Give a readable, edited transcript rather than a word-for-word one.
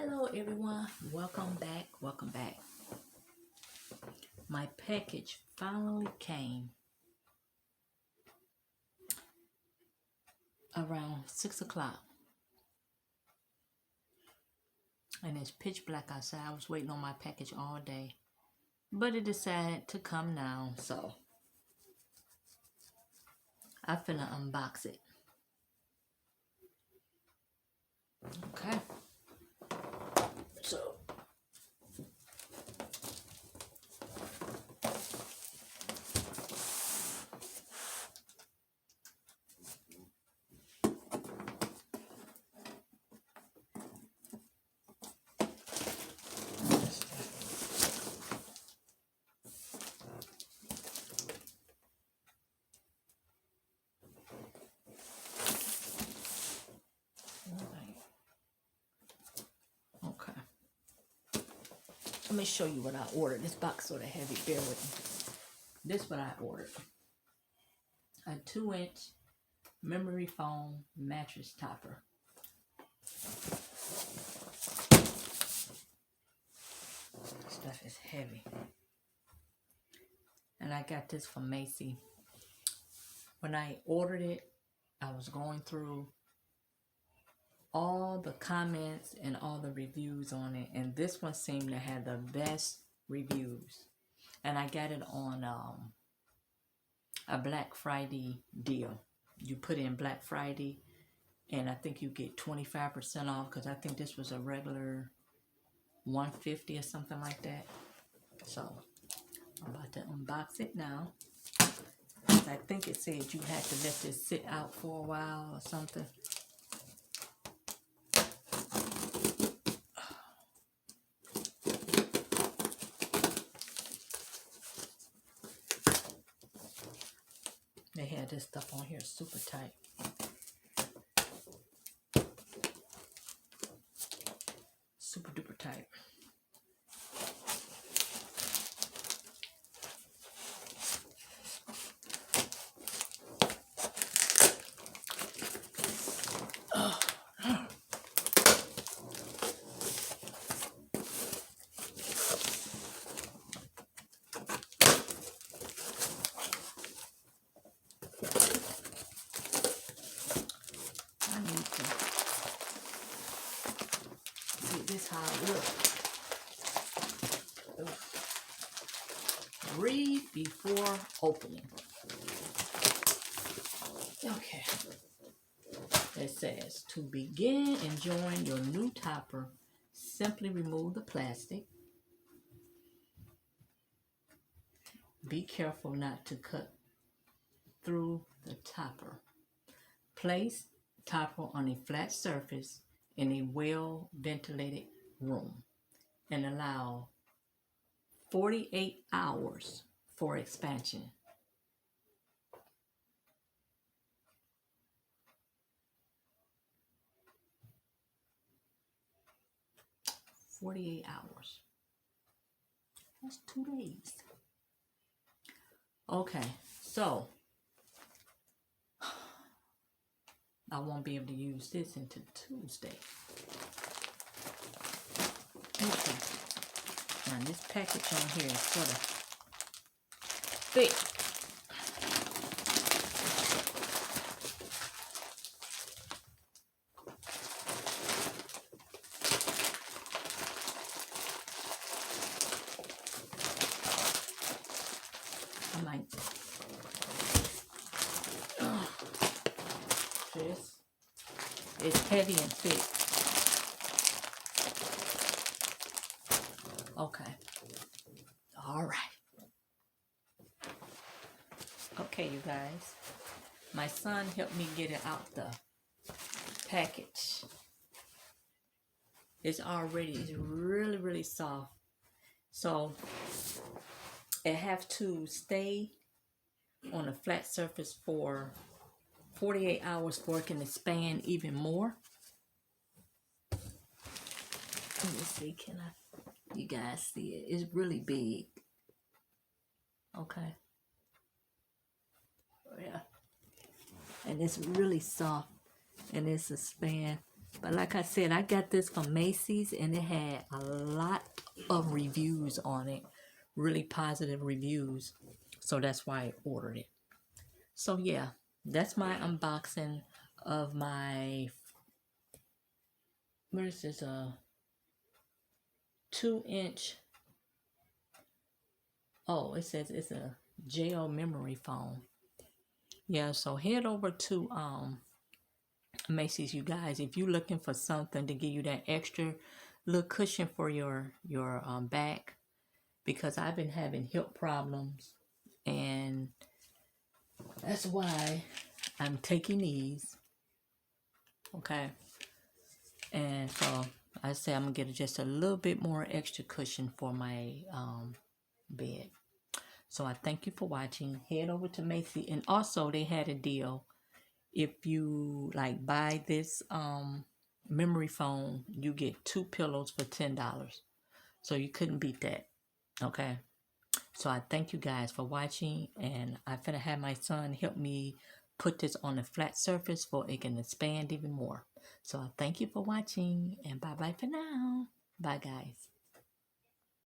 Hello everyone, welcome back. My package finally came around 6 o'clock and it's pitch black outside. I was waiting on my package all day, but it decided to come now, so I finna unbox it. Okay, so okay. Let me show you what I ordered. This box sort of heavy, bear with me. This is what I ordered. A 2-inch memory foam mattress topper. Stuff is heavy. And I got this from Macy. When I ordered it, I was going through all the comments and all the reviews on it, and this one seemed to have the best reviews. And I got it on a Black Friday deal. You put in Black Friday and I think you get 25% off, because I think this was a regular $150 or something like that. So I'm about to unbox it now. I think it said you had to let this sit out for a while or something. They had this stuff on here super tight. Super duper tight. This how it looks. Read before opening. Okay. It says, to begin enjoying your new topper, simply remove the plastic. Be careful not to cut through the topper. Place topper on a flat surface in a well-ventilated room and allow 48 hours for expansion. $48. That's 2 days. Okay, so I won't be able to use this until Tuesday. Okay. Now this package on here is sort of thick. I might. This is heavy and thick. Okay. All right. Okay, you guys. My son helped me get it out the package. It's really, really soft. So it have to stay on a flat surface for 48 hours before it can expand even more. Let me see, you guys see it? It's really big. Okay. Yeah. And it's really soft, and it's a span But like I said, I got this from Macy's and it had a lot of reviews on it. Really positive reviews. So that's why I ordered it. So yeah, that's my unboxing of my, what is this, 2-inch, oh, it says it's a jail memory foam. Yeah, so head over to Macy's, you guys, if you're looking for something to give you that extra little cushion for your back, because I've been having hip problems, and that's why I'm taking these. Okay, and so I say I'm gonna get just a little bit more extra cushion for my bed. So I thank you for watching. Head over to Macy's, and also they had a deal. If you like buy this memory foam, you get 2 pillows for $10. So you couldn't beat that. Okay. So I thank you guys for watching, and I'm finna have my son help me put this on a flat surface so it can expand even more. So I thank you for watching, and bye bye for now. Bye guys.